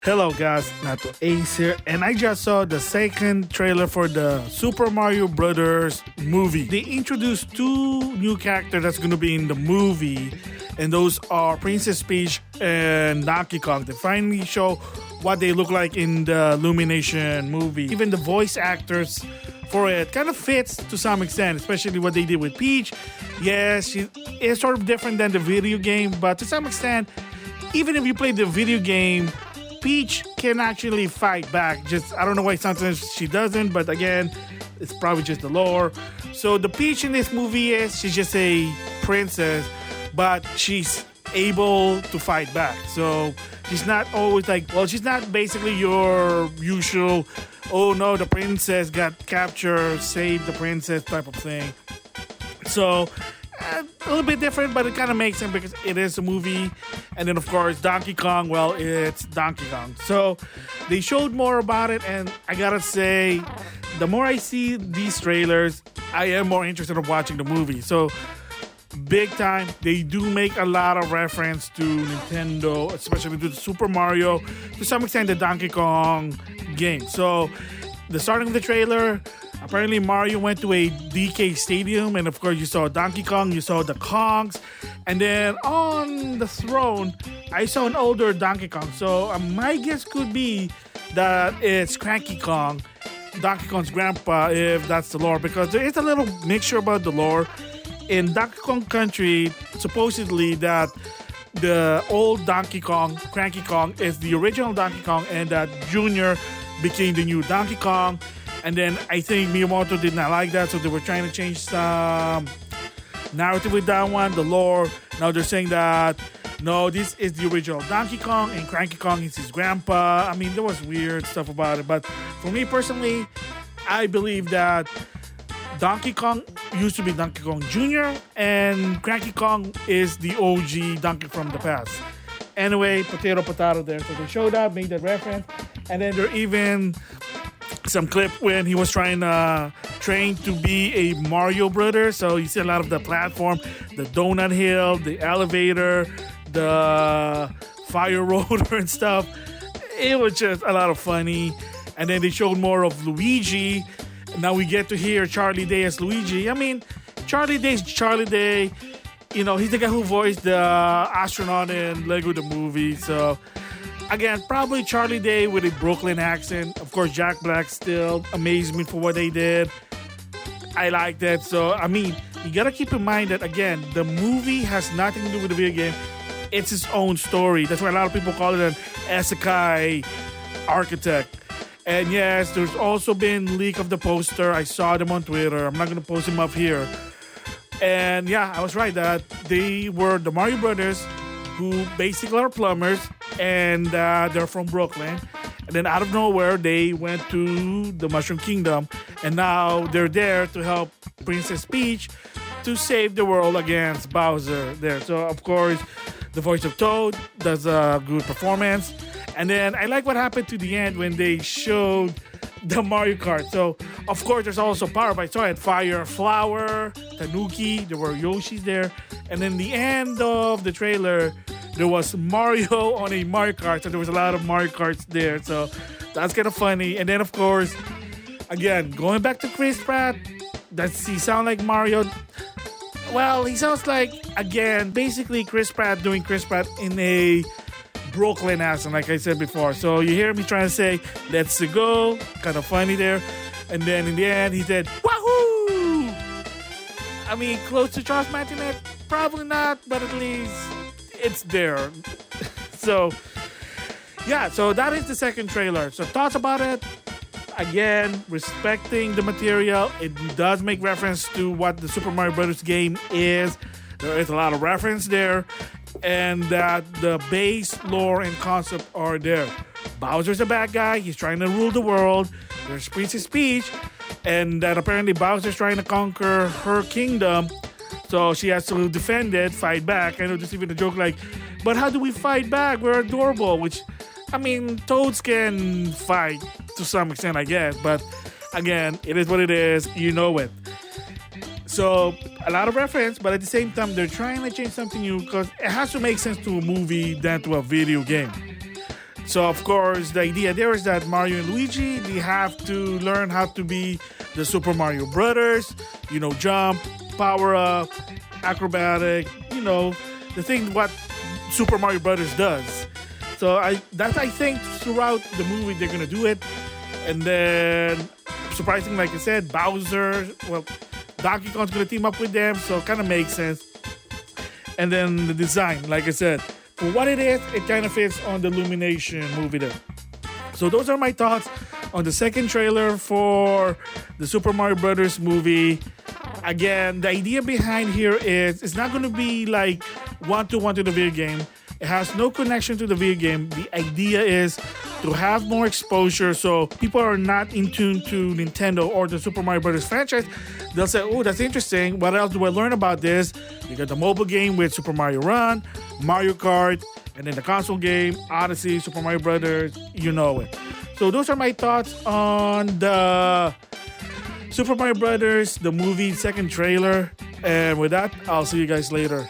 Hello guys, NautoAce here, and I just saw the second trailer for the Super Mario Brothers movie. They introduced two new characters that's going to be in the movie, and those are Princess Peach and Donkey Kong. They finally show what they look like in the Illumination movie. Even the voice actors for it kind of fits to some extent, especially what they did with Peach. Yes, she is sort of different than the video game, but to some extent, even if you play the video game, Peach can actually fight back. I don't know why sometimes she doesn't, but again, it's probably just the lore. So the Peach in this movie she's just a princess, but she's able to fight back. So she's not always she's not basically your usual, oh no, the princess got captured, save the princess type of thing. So a little bit different, but it kind of makes sense because it is a movie. And then, of course, Donkey Kong, well, it's Donkey Kong. So they showed more about it, and I gotta say, the more I see these trailers, I am more interested in watching the movie. So, big time, they do make a lot of reference to Nintendo, especially to the Super Mario, to some extent the Donkey Kong game. So, the starting of the trailer, apparently Mario went to a DK Stadium, and of course you saw Donkey Kong, you saw the Kongs, and then on the throne, I saw an older Donkey Kong. So my guess could be that it's Cranky Kong, Donkey Kong's grandpa, if that's the lore, because there is a little mixture about the lore. In Donkey Kong Country, supposedly that the old Donkey Kong, Cranky Kong, is the original Donkey Kong, and that Junior became the new Donkey Kong. And then I think Miyamoto did not like that, so they were trying to change some narrative with that one, the lore. Now they're saying that, no, this is the original Donkey Kong, and Cranky Kong is his grandpa. I mean, there was weird stuff about it. But for me personally, I believe that Donkey Kong used to be Donkey Kong Jr., and Cranky Kong is the OG Donkey from the past. Anyway, potato there. So they showed up, made that reference, and then they're even some clip when he was trying to train to be a Mario brother. So you see a lot of the platform, the donut hill, the elevator, the fire roller and stuff. It was just a lot of funny. And then they showed more of Luigi. Now we get to hear Charlie Day as Luigi. I mean, Charlie Day's Charlie Day. You know, he's the guy who voiced the astronaut in Lego the movie. So again, probably Charlie Day with a Brooklyn accent. Of course, Jack Black still amazed me for what they did. I like that. So, I mean, you gotta keep in mind that, again, the movie has nothing to do with the video game. It's its own story. That's why a lot of people call it an isekai architect. And yes, there's also been leak of the poster. I saw them on Twitter. I'm not gonna post them up here. And yeah, I was right that they were the Mario Brothers, who basically are plumbers, and they're from Brooklyn. And then out of nowhere, they went to the Mushroom Kingdom, and now they're there to help Princess Peach to save the world against Bowser there. So, of course, the voice of Toad does a good performance. And then I like what happened to the end when they showed the Mario Kart. So, of course, there's also Power By. So I had Fire, Flower, Tanuki, there were Yoshis there. And then the end of the trailer, there was Mario on a Mario Kart. So there was a lot of Mario Karts there. So that's kind of funny. And then, of course, again, going back to Chris Pratt, does he sound like Mario? Well, he sounds like, again, basically Chris Pratt doing Chris Pratt in a Brooklyn accent, like I said before. So you hear me trying to say, let's go. Kind of funny there. And then in the end, he said, wahoo! I mean, close to Charles Martinet? Probably not, but at least it's there. So, yeah, so that is the second trailer. So thoughts about it? Again, respecting the material. It does make reference to what the Super Mario Brothers game is. There is a lot of reference there. And that the base lore and concept are there. Bowser's a bad guy. He's trying to rule the world. There's Princess Peach. And that apparently Bowser's trying to conquer her kingdom. So she has to defend it, fight back. I know there's even a joke like, but how do we fight back? We're adorable. Which, I mean, Toads can fight to some extent, I guess. But again, it is what it is. You know it. So, a lot of reference, but at the same time, they're trying to change something new because it has to make sense to a movie than to a video game. So of course, the idea there is that Mario and Luigi, they have to learn how to be the Super Mario Brothers. You know, jump, power up, acrobatic. You know, the thing what Super Mario Brothers does. So I think throughout the movie they're gonna do it, and then surprisingly, like I said, Bowser, well, Donkey Kong's gonna team up with them, so it kind of makes sense. And then the design, like I said, for what it is, it kind of fits on the Illumination movie there. So those are my thoughts on the second trailer for the Super Mario Brothers movie. Again, the idea behind here is it's not going to be like one-to-one to the video game. It has no connection to the video game. The idea is to have more exposure so people are not in tune to Nintendo or the Super Mario Brothers franchise. They'll say, oh, that's interesting. What else do I learn about this? You got the mobile game with Super Mario Run, Mario Kart, and then the console game, Odyssey, Super Mario Brothers, you know it. So those are my thoughts on the Super Mario Brothers, the movie second trailer. And with that, I'll see you guys later.